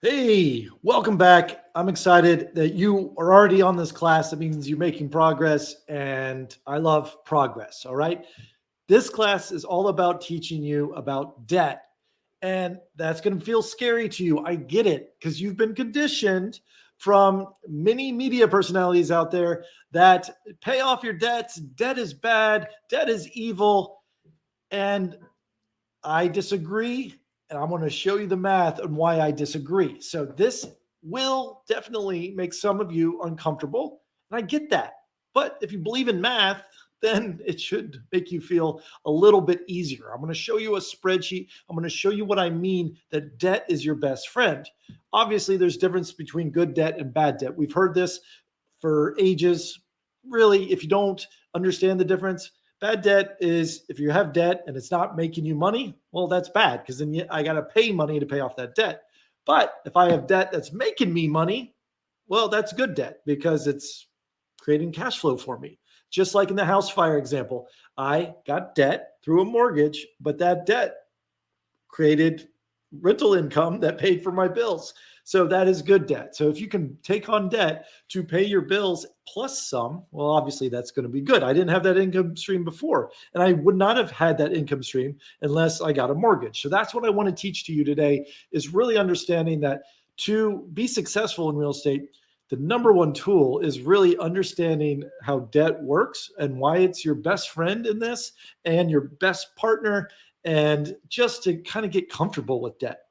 Hey, welcome back. I'm excited that you are already on this class. That means you're making progress, and I love progress. All right. This class is all about teaching you about debt, and that's going to feel scary to you. I get it because you've been conditioned from many media personalities out there that pay off your debts. Debt is bad, debt is evil. And I disagree, and I'm going to show you the math on why I disagree. So this will definitely make some of you uncomfortable, and I get that. But if you believe in math, then it should make you feel a little bit easier. I'm going to show you a spreadsheet. I'm going to show you what I mean that debt is your best friend. Obviously, there's difference between good debt and bad debt. We've heard this for ages. Really, if you don't understand the difference, bad debt is if you have debt and it's not making you money, well, that's bad because then I got to pay money to pay off that debt. But if I have debt that's making me money, well, that's good debt because it's creating cash flow for me. Just like in the house fire example, I got debt through a mortgage, but that debt created rental income that paid for my bills. So that is good debt. So if you can take on debt to pay your bills plus some, well, obviously that's going to be good. I didn't have that income stream before, and I would not have had that income stream unless I got a mortgage. So that's what I want to teach to you today is really understanding that to be successful in real estate, the number one tool is really understanding how debt works and why it's your best friend in this and your best partner, and just to kind of get comfortable with debt.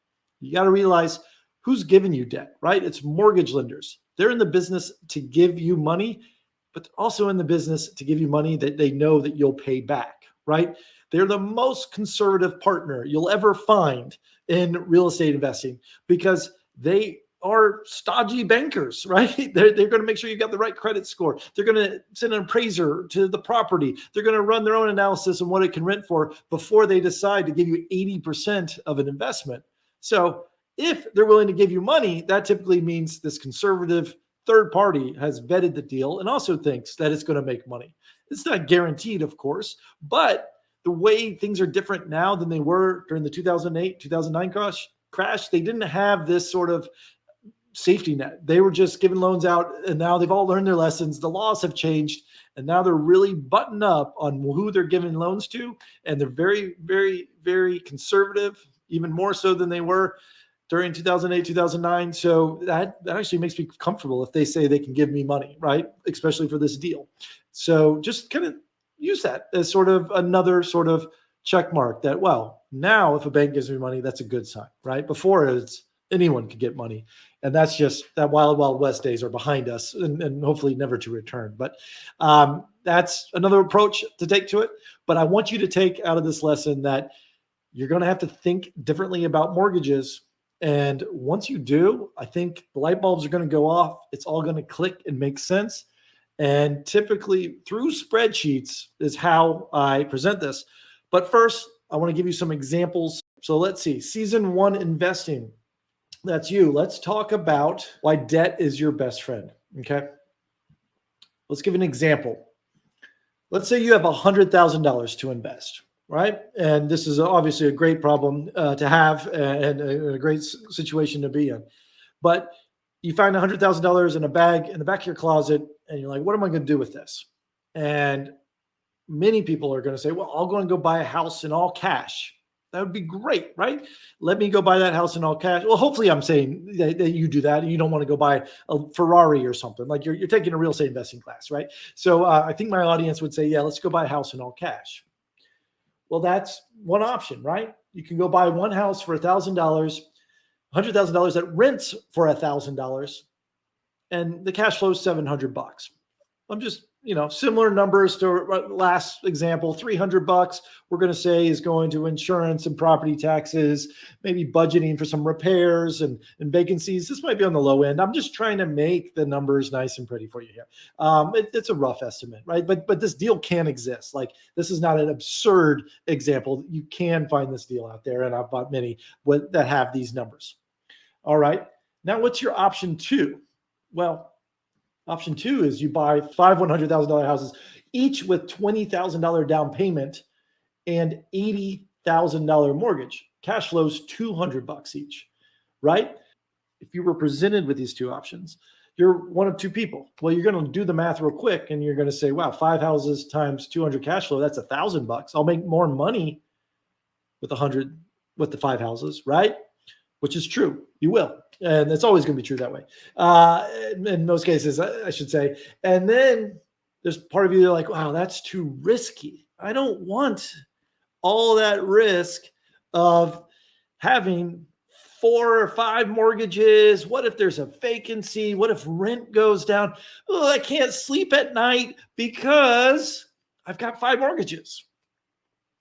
You got to realize who's giving you debt, right? It's mortgage lenders. They're in the business to give you money, but also in the business to give you money that they know that you'll pay back, right? They're the most conservative partner you'll ever find in real estate investing because they are stodgy bankers, right? They're going to make sure you got the right credit score. They're going to send an appraiser to the property. They're going to run their own analysis on what it can rent for before they decide to give you 80% of an investment. So if they're willing to give you money, that typically means this conservative third party has vetted the deal and also thinks that it's going to make money. It's not guaranteed, of course, but the way things are different now than they were during the 2008, 2009 crash, they didn't have this sort of safety net. They were just giving loans out, and now they've all learned their lessons. The laws have changed, and now they're really buttoned up on who they're giving loans to, and they're very, very, very conservative, even more so than they were during 2008, 2009. So that actually makes me comfortable if they say they can give me money, right? Especially for this deal. So just kind of use that as sort of another sort of check mark that, well, now if a bank gives me money, that's a good sign, right? Before it's anyone could get money. And that's just that wild, wild west days are behind us and hopefully never to return. But that's another approach to take to it. But I want you to take out of this lesson that you're going to have to think differently about mortgages. And once you do, I think the light bulbs are going to go off. It's all going to click and make sense. And typically through spreadsheets is how I present this. But first, I want to give you some examples. So let's see, season one investing. That's you. Let's talk about why debt is your best friend. Okay. Let's give an example. Let's say you have $100,000 to invest, right? And this is obviously a great problem to have and a great situation to be in. But you find $100,000 in a bag in the back of your closet, and you're like, what am I going to do with this? And many people are going to say, well, I'll go and go buy a house in all cash. That would be great, right? Let me go buy that house in all cash. Well, hopefully I'm saying that you do that and you don't want to go buy a Ferrari or something. Like you're taking a real estate investing class, right? So I think my audience would say, yeah, let's go buy a house in all cash. Well, that's one option, right? You can go buy one house for $1,000, $100,000 that rents for $1,000, and the cash flow is $700. I'm just, similar numbers to last example, $300 we're going to say is going to insurance and property taxes, maybe budgeting for some repairs and vacancies. This might be on the low end. I'm just trying to make the numbers nice and pretty for you here. It's a rough estimate, right? But this deal can exist. Like, this is not an absurd example. You can find this deal out there, and I've bought many that have these numbers. All right. Now, what's your option two? Well, option two is you buy five $100,000 houses, each with $20,000 down payment and $80,000 mortgage. Cash flows $200 each, right? if you were presented with these two options, you're one of two people. Well, you're going to do the math real quick and you're going to say, wow, 5 houses times 200 cash flow, that's $1,000. I'll make more money with 100 with the 5 houses, right? Which is true. You will. And it's always going to be true that way. In most cases, I should say. And then there's part of you that are like, wow, that's too risky. I don't want all that risk of having 4 or 5 mortgages. What if there's a vacancy? What if rent goes down? Oh, I can't sleep at night because I've got 5 mortgages.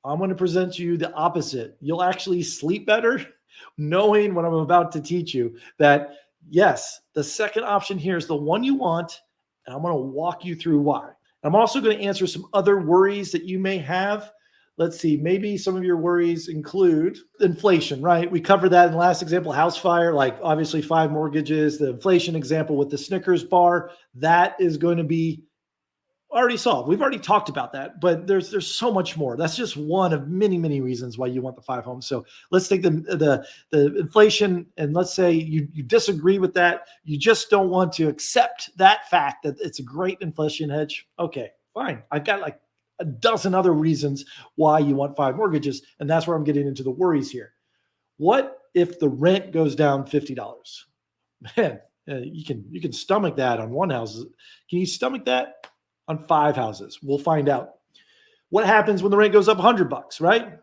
I'm going to present to you the opposite. You'll actually sleep better knowing what I'm about to teach you, that yes, the second option here is the one you want, and I'm going to walk you through why. I'm also going to answer some other worries that you may have. Let's see, maybe some of your worries include inflation, right? We covered that in the last example, house fire, like obviously 5 mortgages, the inflation example with the Snickers bar, that is going to be already solved. We've already talked about that, but there's so much more. That's just one of many, many reasons why you want the 5 homes. So let's take the inflation, and let's say you disagree with that. You just don't want to accept that fact that it's a great inflation hedge. Okay, fine. I've got like a dozen other reasons why you want 5 mortgages, and that's where I'm getting into the worries here. What if the rent goes down $50? Man, you can stomach that on 1 house. Can you stomach that on 5 houses? We'll find out. What happens when the rent goes up $100, right? A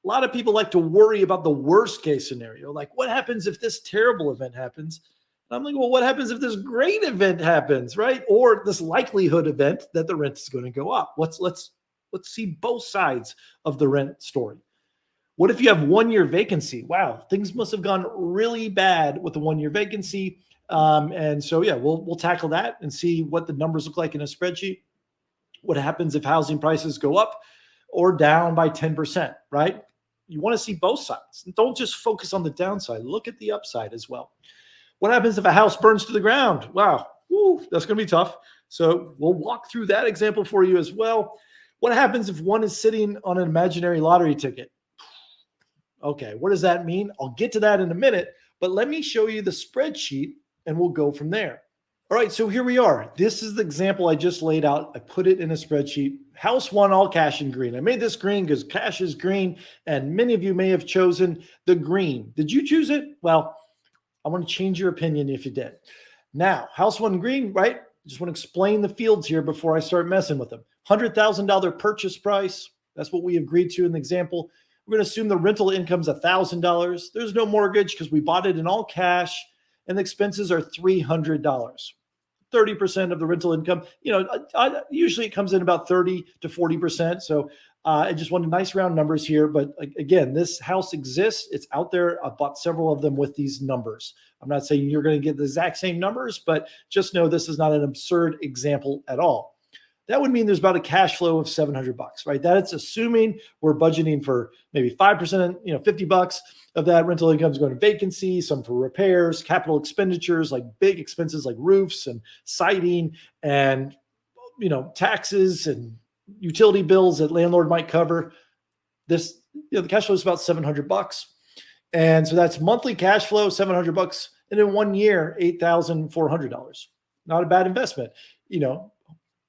lot of people like to worry about the worst case scenario. Like, what happens if this terrible event happens? And I'm like, well, what happens if this great event happens, right? Or this likelihood event that the rent is going to go up. Let's see both sides of the rent story. What if you have 1-year vacancy? Wow, things must have gone really bad with the 1-year vacancy. And so, yeah, we'll tackle that and see what the numbers look like in a spreadsheet. What happens if housing prices go up or down by 10%, right? You want to see both sides. Don't just focus on the downside. Look at the upside as well. What happens if a house burns to the ground? Wow, that's going to be tough. So we'll walk through that example for you as well. What happens if one is sitting on an imaginary lottery ticket? Okay, what does that mean? I'll get to that in a minute, but let me show you the spreadsheet and we'll go from there. All right, so here we are. This is the example I just laid out. I put it in a spreadsheet. House 1, all cash and green. I made this green because cash is green, and many of you may have chosen the green. Did you choose it? Well, I want to change your opinion if you did. Now, house 1 green, right? Just want to explain the fields here before I start messing with them. $100,000 purchase price. That's what we agreed to in the example. We're going to assume the rental income's $1,000. There's no mortgage because we bought it in all cash, and the expenses are $300. 30% of the rental income. Usually it comes in about 30 to 40%. So I just wanted nice round numbers here. But again, this house exists. It's out there. I bought several of them with these numbers. I'm not saying you're going to get the exact same numbers, but just know this is not an absurd example at all. That would mean there's about a cash flow of $700, right? That's assuming we're budgeting for maybe 5%, $50 of that rental income is going to vacancy, some for repairs, capital expenditures, like big expenses like roofs and siding and, taxes and utility bills that landlord might cover. This, the cash flow is about $700. And so that's monthly cash flow, $700. And in 1 year, $8,400. Not a bad investment.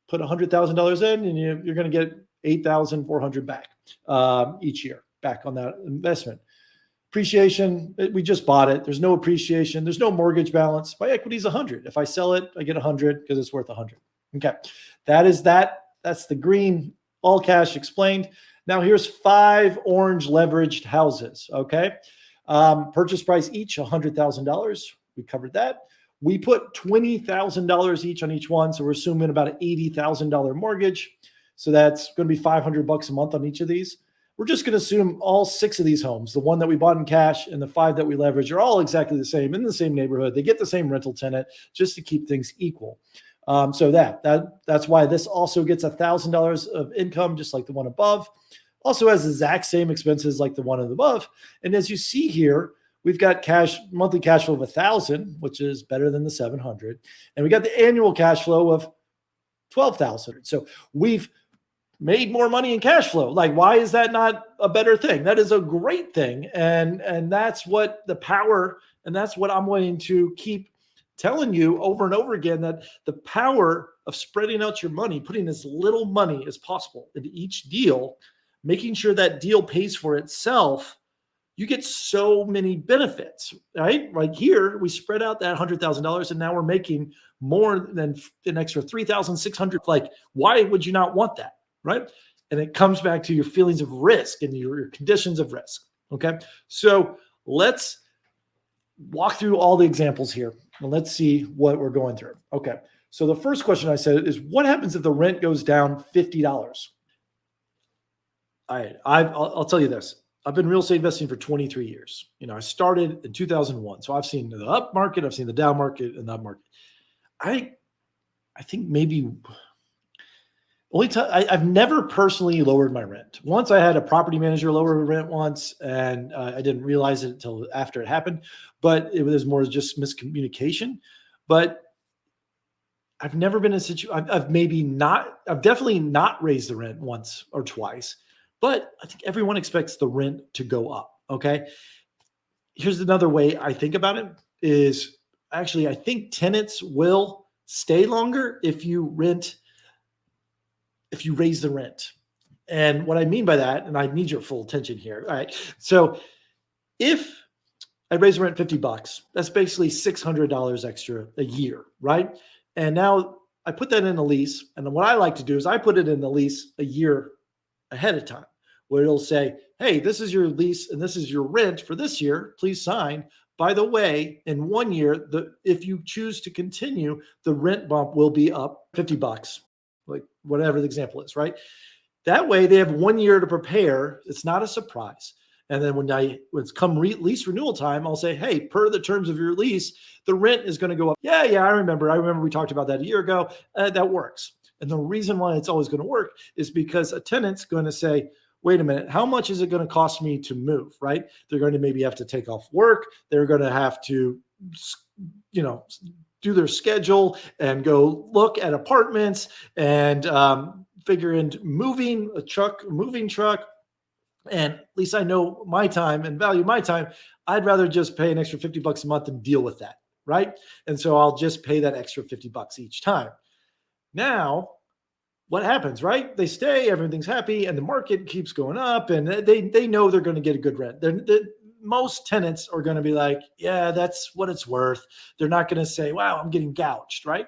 Put $100,000 in and you're going to get $8,400 back each year, back on that investment. Appreciation, we just bought it. There's no appreciation. There's no mortgage balance. My equity is 100. If I sell it, I get 100 because it's worth 100. Okay, that's the green, all cash explained. Now here's 5 orange leveraged houses, okay? Purchase price each, $100,000. We covered that. We put $20,000 each on each one. So we're assuming about an $80,000 mortgage. So that's going to be $500 a month on each of these. We're just going to assume all 6 of these homes, the one that we bought in cash and the 5 that we leverage, are all exactly the same, in the same neighborhood. They get the same rental tenant just to keep things equal. So that's why this also gets $1,000 of income, just like the one above. Also has the exact same expenses like the one above. And as you see here, we've got monthly cash flow of 1,000, which is better than the 700. And we got the annual cash flow of 12,000. So we've made more money in cash flow. Like, why is that not a better thing? That is a great thing. And that's what the power And that's what I'm going to keep telling you over and over again, that the power of spreading out your money, putting as little money as possible into each deal, making sure that deal pays for itself, you get so many benefits, right? Like here, we spread out that $100,000 and now we're making more than an extra 3,600. Like, why would you not want that, right? And it comes back to your feelings of risk and your conditions of risk, okay? So let's walk through all the examples here and let's see what we're going through. Okay, so the first question I said is, what happens if the rent goes down $50? All right, I'll tell you this. I've been real estate investing for 23 years. I started in 2001. So I've seen the up market, I've seen the down market and the up market. I think maybe only time I've never personally lowered my rent. Once I had a property manager lower rent once, and I didn't realize it until after it happened, but it was more just miscommunication. But I've never been in a situation. I've definitely not raised the rent once or twice, but I think everyone expects the rent to go up. Okay. Here's another way I think about it is, actually, I think tenants will stay longer if you raise the rent. And what I mean by that, and I need your full attention here. All right. So if I raise the rent $50, that's basically $600 extra a year, right? And now I put that in a lease. And what I like to do is I put it in the lease a year ahead of time, where it'll say, hey, this is your lease and this is your rent for this year. Please sign. By the way, in 1 year, if you choose to continue, the rent bump will be up $50, like whatever the example is, right? That way they have 1 year to prepare. It's not a surprise. And then when it's come lease renewal time, I'll say, hey, per the terms of your lease, the rent is going to go up. Yeah, I remember we talked about that a year ago. That works. And the reason why it's always going to work is because a tenant's going to say, wait a minute, how much is it going to cost me to move, right? They're going to maybe have to take off work. They're going to have to, do their schedule and go look at apartments and figure into moving truck. And at least I know my time and value my time. I'd rather just pay an extra $50 a month and deal with that, right? And so I'll just pay that extra $50 each time. Now, what happens, right? They stay, everything's happy, and the market keeps going up, and they know they're going to get a good rent. Most tenants are going to be like, yeah, that's what it's worth. They're not going to say, wow, I'm getting gouged, right?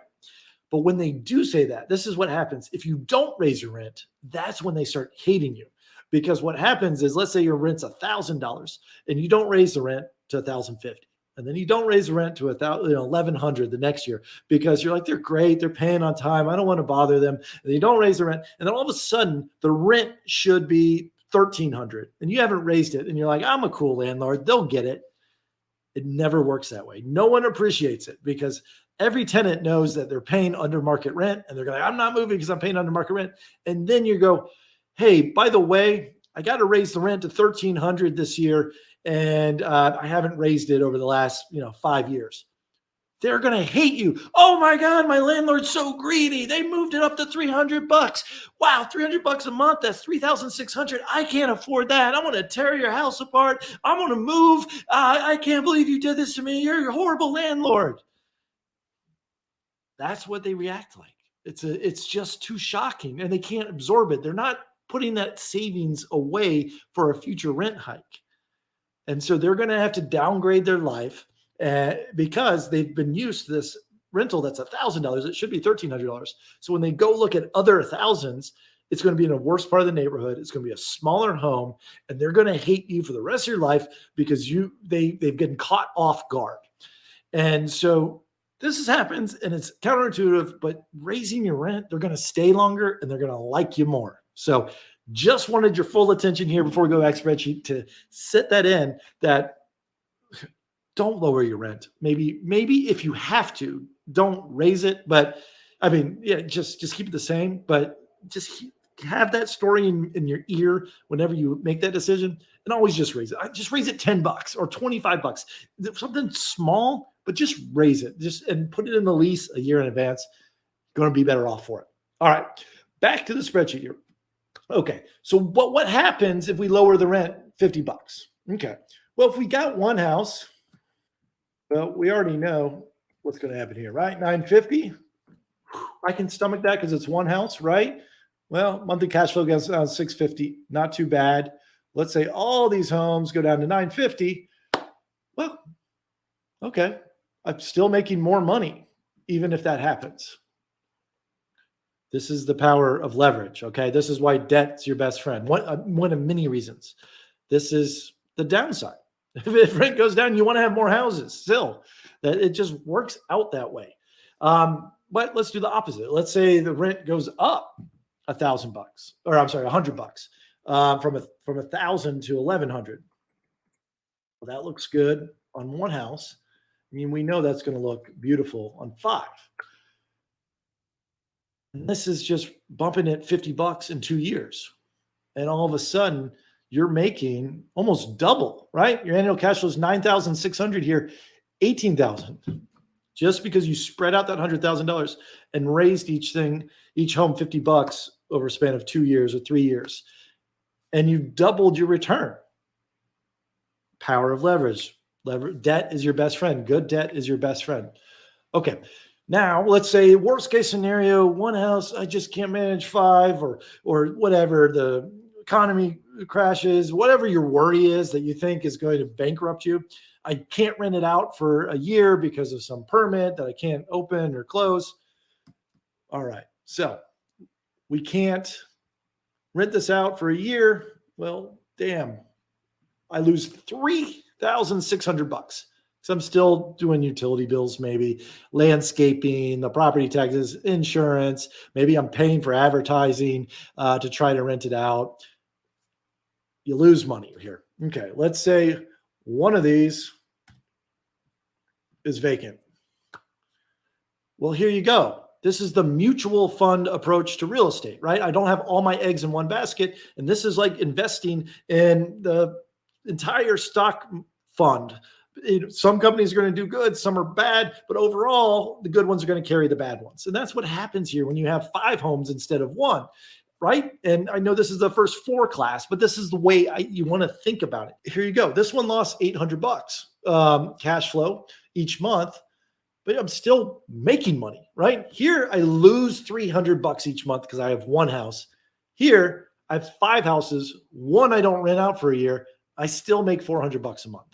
But when they do say that, this is what happens. If you don't raise your rent, that's when they start hating you. Because what happens is, let's say your rent's $1,000 and you don't raise the rent to $1,050. And then you don't raise the rent to $1,100 the next year because you're like, they're great, they're paying on time, I don't want to bother them. And you don't raise the rent, and then all of a sudden the rent should be $1,300, and you haven't raised it, and you're like, I'm a cool landlord, they'll get it. It never works that way. No one appreciates it because every tenant knows that they're paying under market rent, and they're like, I'm not moving because I'm paying under market rent. And then you go, hey, by the way, I got to raise the rent to $1,300 this year, and I haven't raised it over the last 5 years. They're going to hate you. Oh my God, my landlord's so greedy. They moved it up to $300. Wow, $300 a month. That's $3,600. I can't afford that. I'm going to tear your house apart. I'm going to move. I can't believe you did this to me. You're a horrible landlord. That's what they react like. It's just too shocking, and they can't absorb it. They're not putting that savings away for a future rent hike. And so they're going to have to downgrade their life because they've been used to this rental that's $1,000. It should be $1,300. So when they go look at other thousands, it's going to be in a worse part of the neighborhood. It's going to be a smaller home, and they're going to hate you for the rest of your life because they've been caught off guard. And so this happens, and it's counterintuitive, but raising your rent, they're going to stay longer and they're going to like you more. So just wanted your full attention here before we go back spreadsheet to set that in, that don't lower your rent. Maybe if you have to, don't raise it. But I mean, yeah, just keep it the same, but just have that story in your ear whenever you make that decision, and always just raise it. Just raise it $10 or $25, something small, but just raise it and put it in the lease a year in advance. You're going to be better off for it. All right, back to the spreadsheet here. Okay, so what happens if we lower the rent $50? Okay, well, if we got one house Well, we already know what's going to happen here, right? 950. I can stomach that because it's one house, right? Well, monthly cash flow goes down 650. Not too bad. Let's say all these homes go down to 950. Well, okay. I'm still making more money, even if that happens. This is the power of leverage. Okay. This is why debt's your best friend. One of many reasons. This is the downside. If rent goes down, you want to have more houses still. That it just works out that way. But let's do the opposite. Let's say the rent goes up $1,000, or I'm sorry, $100, from 1,000 to 1,100. Well, that looks good on one house. I mean, we know that's going to look beautiful on five. And this is just bumping it $50 in 2 years. And all of a sudden, you're making almost double, right? Your annual cash flow is 9,600 here, 18,000. Just because you spread out that $100,000 and raised each home $50 over a span of 2 years or 3 years, and you doubled your return. Power of leverage. Debt is your best friend. Good debt is your best friend. Okay. Now, let's say worst case scenario, one house, I just can't manage five, or whatever, the economy crashes, whatever your worry is that you think is going to bankrupt you. I can't rent it out for a year because of some permit that I can't open or close. All right. So we can't rent this out for a year. Well, damn, I lose $3,600. So I'm still doing utility bills, maybe landscaping, the property taxes, insurance. Maybe I'm paying for advertising to try to rent it out. You lose money here. Okay, let's say one of these is vacant. Well, here you go. This is the mutual fund approach to real estate, right? I don't have all my eggs in one basket. And this is like investing in the entire stock fund. Some companies are going to do good, some are bad, but overall, the good ones are going to carry the bad ones. And that's what happens here when you have 5 homes instead of 1, right? And I know this is the first 4 class, but this is the way you want to think about it. Here you go. This one lost $800 cash flow each month, but I'm still making money, right? Here, I lose $300 each month because I have 1 house. Here, I have 5 houses. 1 I don't rent out for a year. I still make $400 a month.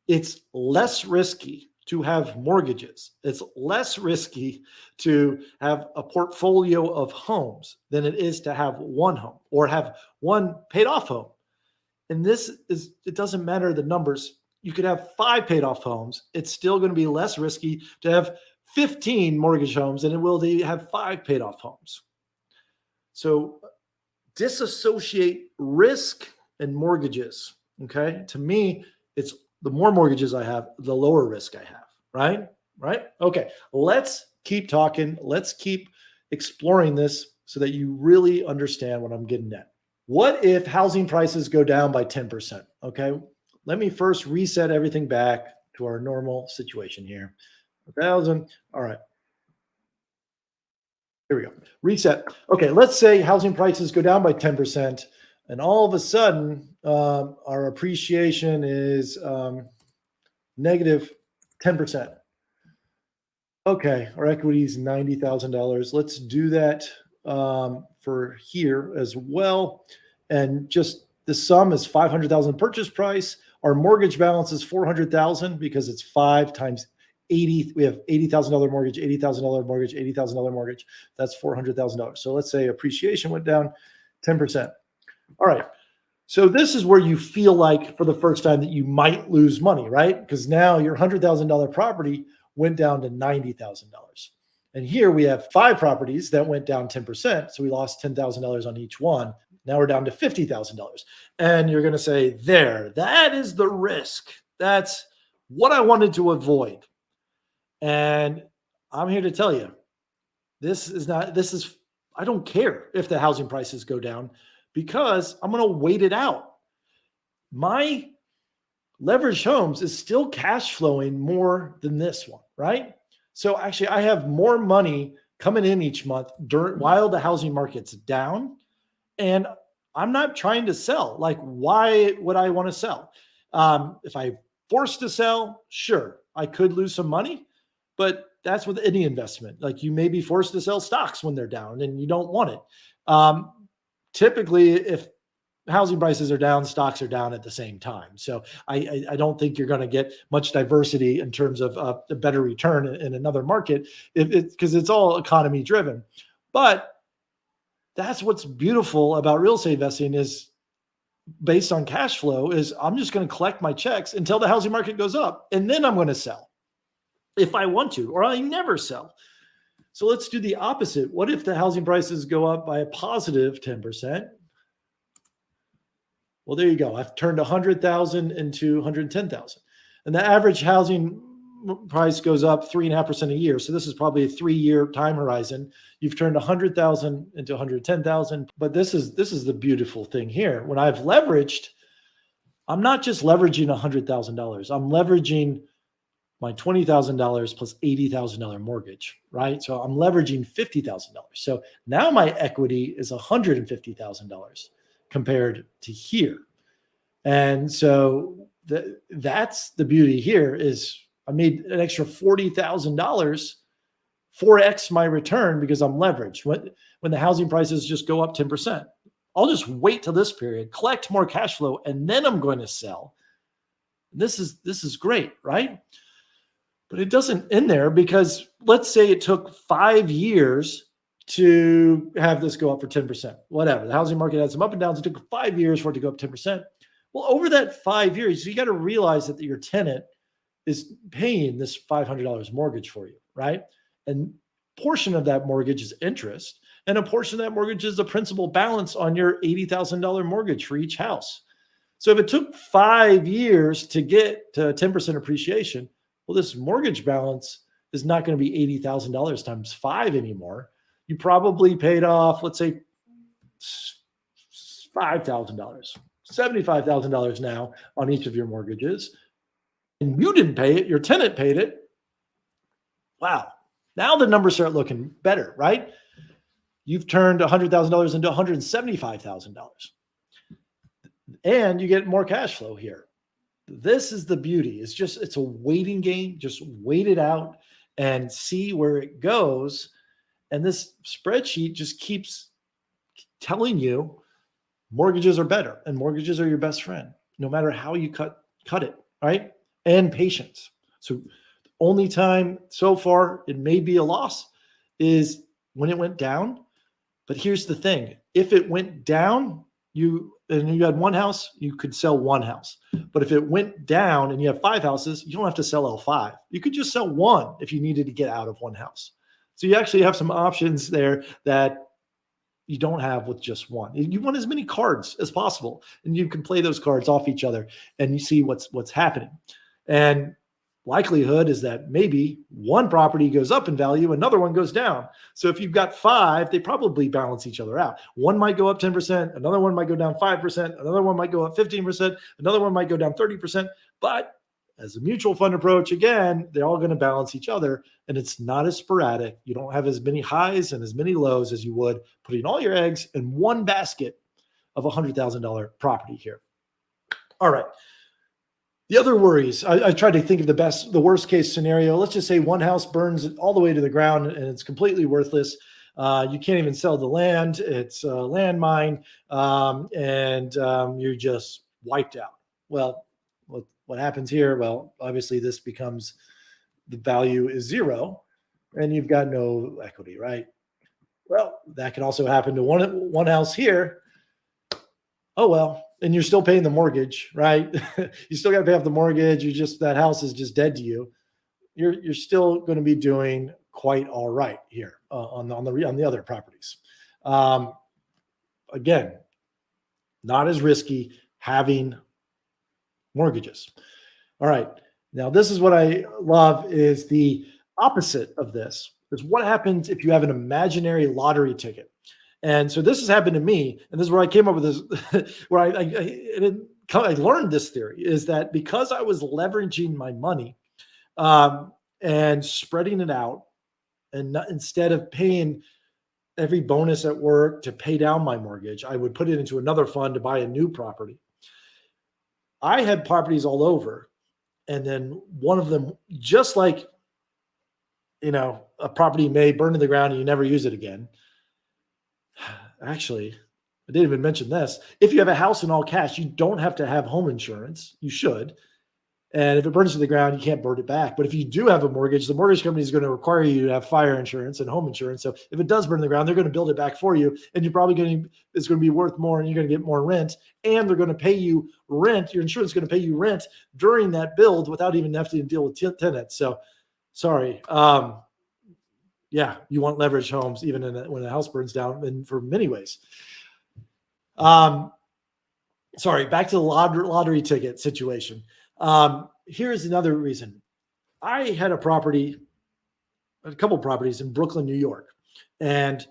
It's less risky to have mortgages. It's less risky to have a portfolio of homes than it is to have 1 home or have 1 paid off home. And it doesn't matter the numbers. You could have 5 paid off homes. It's still going to be less risky to have 15 mortgage homes than it will to have 5 paid off homes. So disassociate risk and mortgages. Okay. To me, it's the more mortgages I have, the lower risk I have, right? Right? Okay, let's keep talking. Let's keep exploring this so that you really understand what I'm getting at. What if housing prices go down by 10%? Okay, let me first reset everything back to our normal situation here. 1,000. All right. Here we go. Reset. Okay, let's say housing prices go down by 10%. And all of a sudden, our appreciation is negative 10%. Okay, our equity is $90,000. Let's do that for here as well. And just the sum is $500,000 purchase price. Our mortgage balance is $400,000 because it's 5 times 80. We have $80,000 mortgage, $80,000 mortgage, $80,000 mortgage. That's $400,000. So let's say appreciation went down 10%. All right. So this is where you feel like for the first time that you might lose money, right? Because now your $100,000 property went down to $90,000. And here we have 5 properties that went down 10%. So we lost $10,000 on each one. Now we're down to $50,000. And you're going to say, that is the risk. That's what I wanted to avoid. And I'm here to tell you, I don't care if the housing prices go down, because I'm going to wait it out. My leveraged homes is still cash flowing more than this one, right? So actually, I have more money coming in each month while the housing market's down, and I'm not trying to sell. Like, why would I want to sell? If I Forced to sell, sure, I could lose some money, but that's with any investment. Like you may be forced to sell stocks when they're down and you don't want it. Um, Typically, if housing prices are down, stocks are down at the same time. So I don't think you're going to get much diversity in terms of a better return in another market because it's all economy driven. But that's what's beautiful about real estate investing is based on cash flow is I'm just going to collect my checks until the housing market goes up. And then I'm going to sell if I want to, or I never sell. So let's do the opposite. What if the housing prices go up by a positive 10%? Well, there you go. I've turned 100,000 into 110,000. And the average housing price goes up 3.5% a year. So this is probably a 3-year time horizon. You've turned 100,000 into 110,000. But this is the beautiful thing here. When I've leveraged, I'm not just leveraging $100,000. I'm leveraging my $20,000 plus $80,000 mortgage, right? So I'm leveraging $50,000. So now my equity is $150,000 compared to here. And so that's the beauty here is I made an extra $40,000, 4x my return because I'm leveraged. When the housing prices just go up 10%, I'll just wait till this period, collect more cash flow, and then I'm going to sell. This is great, right? But it doesn't end there because let's say it took 5 years to have this go up for 10%, whatever. The housing market had some up and downs. It took 5 years for it to go up 10%. Well, over that 5 years, you got to realize that your tenant is paying this $500 mortgage for you, right? And portion of that mortgage is interest, and a portion of that mortgage is the principal balance on your $80,000 mortgage for each house. So if it took 5 years to get to 10% appreciation, well, this mortgage balance is not going to be $80,000 times 5 anymore. You probably paid off, let's say, $5,000, $75,000 now on each of your mortgages. And you didn't pay it, your tenant paid it. Wow. Now the numbers start looking better, right? You've turned $100,000 into $175,000. And you get more cash flow here. This is the beauty. It's a waiting game. Just wait it out and see where it goes. And this spreadsheet just keeps telling you mortgages are better and mortgages are your best friend, no matter how you cut it, right? And patience. So the only time so far it may be a loss is when it went down. But here's the thing. If it went down, you had one house, you could sell one house. But if it went down and you have 5 houses, you don't have to sell all 5. You could just sell one if you needed to get out of one house. So you actually have some options there that you don't have with just one. You want as many cards as possible, and you can play those cards off each other and you see what's happening. And likelihood is that maybe one property goes up in value, another one goes down. So if you've got 5, they probably balance each other out. One might go up 10%, another one might go down 5%, another one might go up 15%, another one might go down 30%. But as a mutual fund approach, again, they're all going to balance each other, and it's not as sporadic. You don't have as many highs and as many lows as you would putting all your eggs in one basket of a $100,000 property here. All right. The other worries, I tried to think of the worst case scenario. Let's just say one house burns all the way to the ground and it's completely worthless. You can't even sell the land. It's a landmine, and you're just wiped out. Well, what happens here? Well, obviously this becomes the value is 0 and you've got no equity, right? Well, that can also happen to one house here. Oh, well, and you're still paying the mortgage, right? You still got to pay off the mortgage. That house is just dead to you. You're still going to be doing quite all right here on the other properties. Again, not as risky having mortgages. All right. Now, this is what I love is the opposite of this. Is what happens if you have an imaginary lottery ticket. And so this has happened to me, and this is where I came up with this, where I learned this theory, is that because I was leveraging my money and spreading it out, and instead of paying every bonus at work to pay down my mortgage, I would put it into another fund to buy a new property. I had properties all over, and then one of them, just like, a property may burn to the ground and you never use it again. Actually, I didn't even mention this. If you have a house in all cash, you don't have to have home insurance. You should. And if it burns to the ground, you can't burn it back. But if you do have a mortgage, the mortgage company is going to require you to have fire insurance and home insurance. So if it does burn to the ground, they're going to build it back for you. And you're probably it's going to be worth more, and you're going to get more rent. And they're going to pay you rent. Your insurance is going to pay you rent during that build without even having to deal with tenants. So sorry. Yeah, you want leverage homes even when a house burns down, and for many ways. Sorry, back to the lottery ticket situation. Here's another reason. I had a couple properties in Brooklyn, New York, and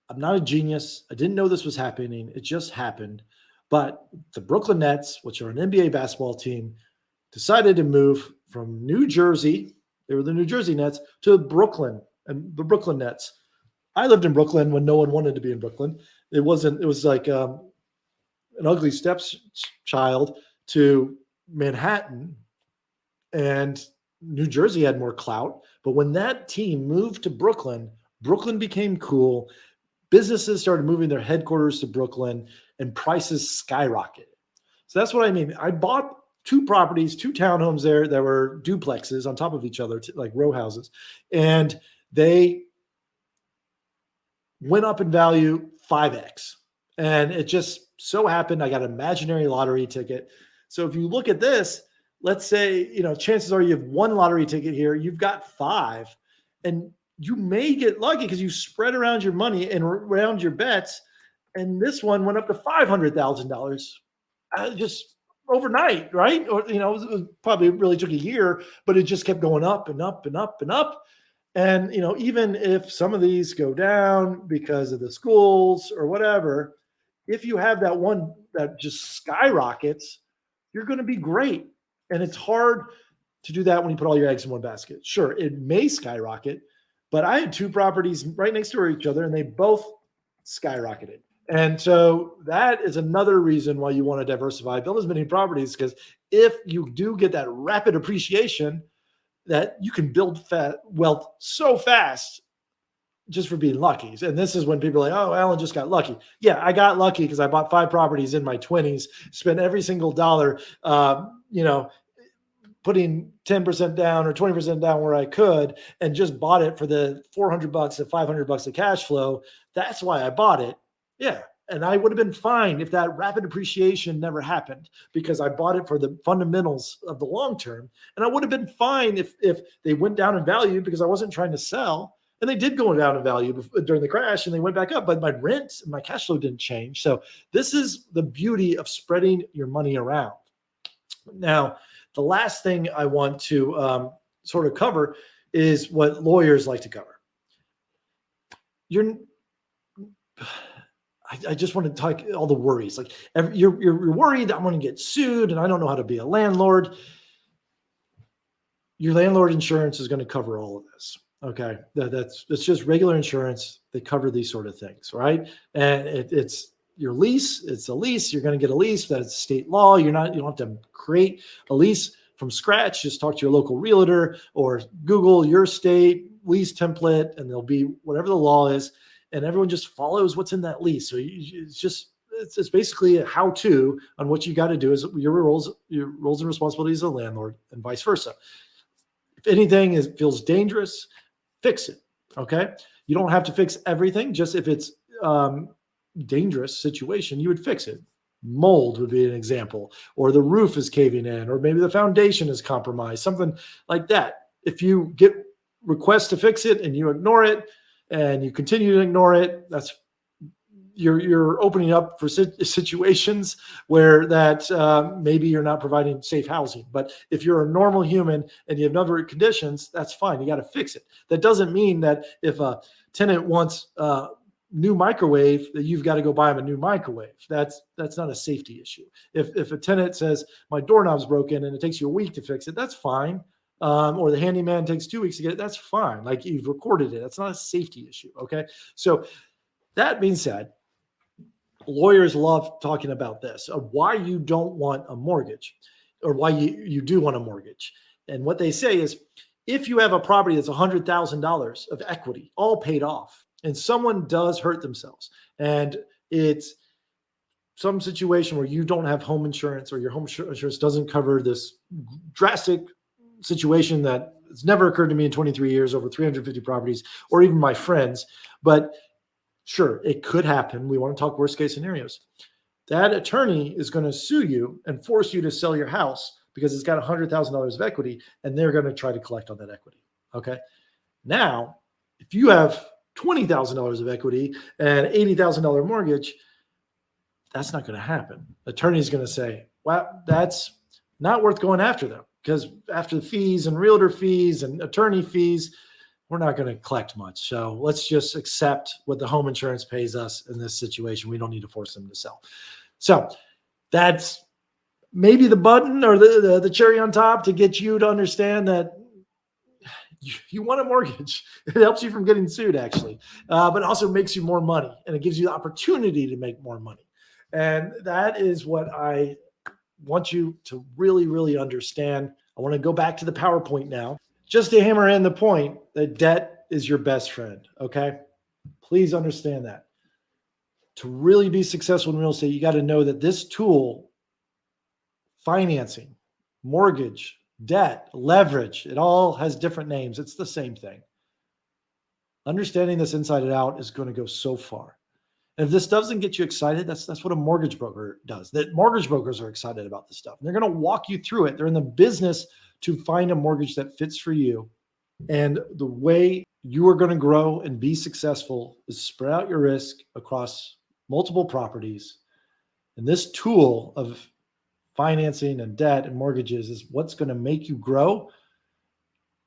I'm not a genius. I didn't know this was happening. It just happened. But the Brooklyn Nets, which are an NBA basketball team, decided to move from New Jersey. They were the New Jersey Nets to Brooklyn, and the Brooklyn Nets. I lived in Brooklyn when no one wanted to be in Brooklyn. It was like an ugly stepchild to Manhattan, and New Jersey had more clout. But when that team moved to Brooklyn, Brooklyn became cool. Businesses started moving their headquarters to Brooklyn, and prices skyrocketed. So that's what I mean. I bought 2 properties, 2 townhomes there that were duplexes on top of each other, like row houses. And they went up in value 5x. And it just so happened I got an imaginary lottery ticket. So if you look at this, let's say, chances are you have 1 lottery ticket here, you've got 5, and you may get lucky because you spread around your money and around your bets. And this one went up to $500,000 just overnight, right? Or, it was probably really took a year, but it just kept going up and up and up and up. And, even if some of these go down because of the schools or whatever, if you have that one that just skyrockets, you're going to be great. And it's hard to do that when you put all your eggs in one basket. Sure, it may skyrocket, but I had 2 properties right next to each other and they both skyrocketed. And so that is another reason why you want to diversify, build as many properties, because if you do get that rapid appreciation, that you can build wealth so fast just for being lucky. And this is when people are like, oh, Alan just got lucky. Yeah, I got lucky because I bought 5 properties in my 20s, spent every single dollar, putting 10% down or 20% down where I could, and just bought it for the $400 to $500 of cash flow. That's why I bought it. Yeah. And I would have been fine if that rapid appreciation never happened, because I bought it for the fundamentals of the long term. And I would have been fine if they went down in value, because I wasn't trying to sell. And they did go down in value during the crash, and they went back up, but my rent and my cash flow didn't change. So this is the beauty of spreading your money around. Now, the last thing I want to sort of cover is what lawyers like to cover. I just want to talk all the worries. Like you're worried that I'm going to get sued and I don't know how to be a landlord. Your landlord insurance is going to cover all of this. Okay, that's just regular insurance. They cover these sort of things, right? And it's your lease. It's a lease. You're going to get a lease. That's state law. You don't have to create a lease from scratch. Just talk to your local realtor or Google your state lease template, and there'll be whatever the law is. And everyone just follows what's in that lease. So it's basically a how-to on what you got to do as your roles and responsibilities as a landlord, and vice versa. If anything feels dangerous, fix it. Okay, you don't have to fix everything. Just if it's dangerous situation, you would fix it. Mold would be an example, or the roof is caving in, or maybe the foundation is compromised, something like that. If you get requests to fix it and you ignore it, and you continue to ignore it, that's you're opening up for situations where that maybe you're not providing safe housing. But if you're a normal human and you have other conditions, that's fine. You got to fix it. That doesn't mean that if a tenant wants a new microwave, that you've got to go buy them a new microwave. That's not a safety issue. If a tenant says my doorknob's broken and it takes you a week to fix it, that's fine. Or the handyman takes 2 weeks to get it, that's fine. Like, you've recorded it. That's not a safety issue. Okay. So that being said, lawyers love talking about this, of why you don't want a mortgage. or why you do want a mortgage. And what they say is, if you have a property that's $100,000 of equity, all paid off, and someone does hurt themselves, and it's some situation where you don't have home insurance, or your home insurance doesn't cover this drastic situation that has never occurred to me in 23 years, over 350 properties, or even my friends. But sure, it could happen. We want to talk worst case scenarios. That attorney is going to sue you and force you to sell your house because it's got $100,000 of equity, and they're going to try to collect on that equity. Okay. Now, if you have $20,000 of equity and $80,000 mortgage, that's not going to happen. The attorney is going to say, well, that's not worth going after them, because after the fees and realtor fees and attorney fees, we're not going to collect much. So let's just accept what the home insurance pays us in this situation. We don't need to force them to sell. So that's maybe the button or the cherry on top to get you to understand that you want a mortgage. It helps you from getting sued, actually, but it also makes you more money, and it gives you the opportunity to make more money. And that is what I want you to really, really understand. I want to go back to the PowerPoint now, just to hammer in the point that debt is your best friend. Okay. Please understand that. To really be successful in real estate, you got to know that this tool, financing, mortgage, debt, leverage, it all has different names. It's the same thing. Understanding this inside and out is going to go so far. And if this doesn't get you excited, that's what a mortgage broker does. That mortgage brokers are excited about this stuff. And they're going to walk you through it. They're in the business to find a mortgage that fits for you. And the way you are going to grow and be successful is spread out your risk across multiple properties. And this tool of financing and debt and mortgages is what's going to make you grow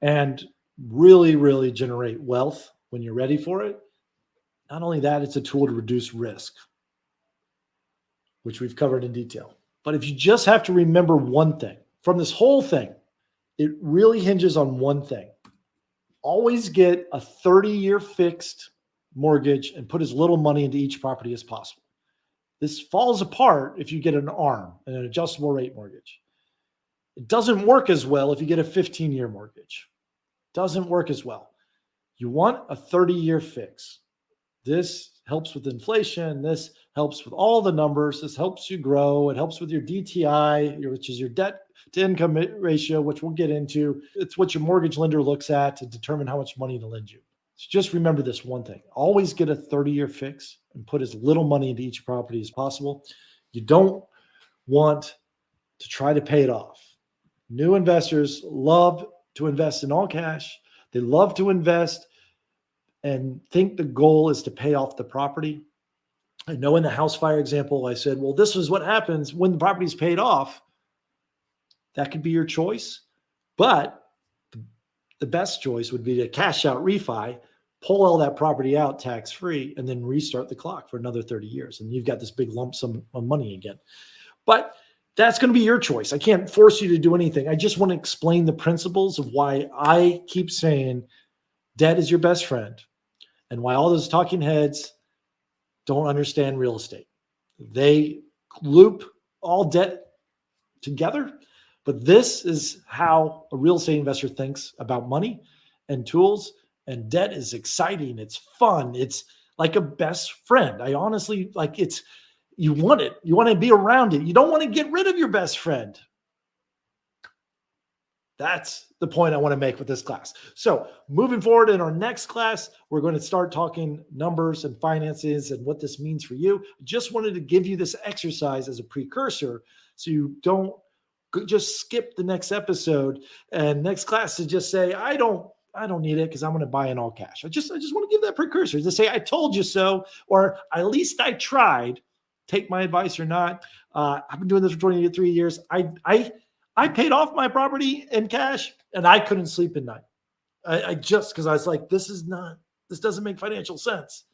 and really, really generate wealth when you're ready for it. Not only that, it's a tool to reduce risk, which we've covered in detail. But if you just have to remember one thing from this whole thing, it really hinges on one thing. Always get a 30-year fixed mortgage and put as little money into each property as possible. This falls apart if you get an ARM, an adjustable rate mortgage. It doesn't work as well if you get a 15-year mortgage. It doesn't work as well. You want a 30-year fix. This helps with inflation. This helps with all the numbers. This helps you grow. It helps with your DTI, which is your debt to income ratio, which we'll get into. It's what your mortgage lender looks at to determine how much money to lend you. So just remember this one thing. Always get a 30-year fix and put as little money into each property as possible. You don't want to try to pay it off. New investors love to invest in all cash. They love to invest and think the goal is to pay off the property. I know in the house fire example, I said, well, this is what happens when the property is paid off. That could be your choice. But the best choice would be to cash out refi, pull all that property out tax-free, and then restart the clock for another 30 years. And you've got this big lump sum of money again. But that's going to be your choice. I can't force you to do anything. I just want to explain the principles of why I keep saying debt is your best friend, and why all those talking heads don't understand real estate. They loop all debt together, but this is how a real estate investor thinks about money and tools. And debt is exciting. It's fun. It's like a best friend. I honestly you want it. You want to be around it. You don't want to get rid of your best friend. That's the point I want to make with this class. So moving forward in our next class, we're going to start talking numbers and finances and what this means for you. Just wanted to give you this exercise as a precursor so you don't just skip the next episode and next class to just say, I don't need it because I'm going to buy in all cash. I just want to give that precursor to say, I told you so, or at least I tried. Take my advice or not. I've been doing this for 23 years. I paid off my property in cash and I couldn't sleep at night. I just, because I was like, this doesn't make financial sense.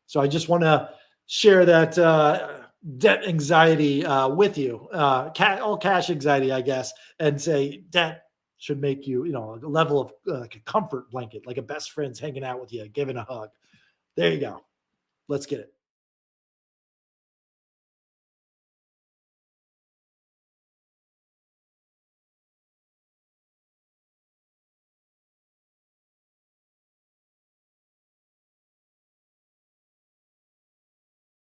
So I just want to share that debt anxiety with you, all cash anxiety, I guess, and say debt should make you, a level of like a comfort blanket, like a best friend's hanging out with you, giving a hug. There you go. Let's get it.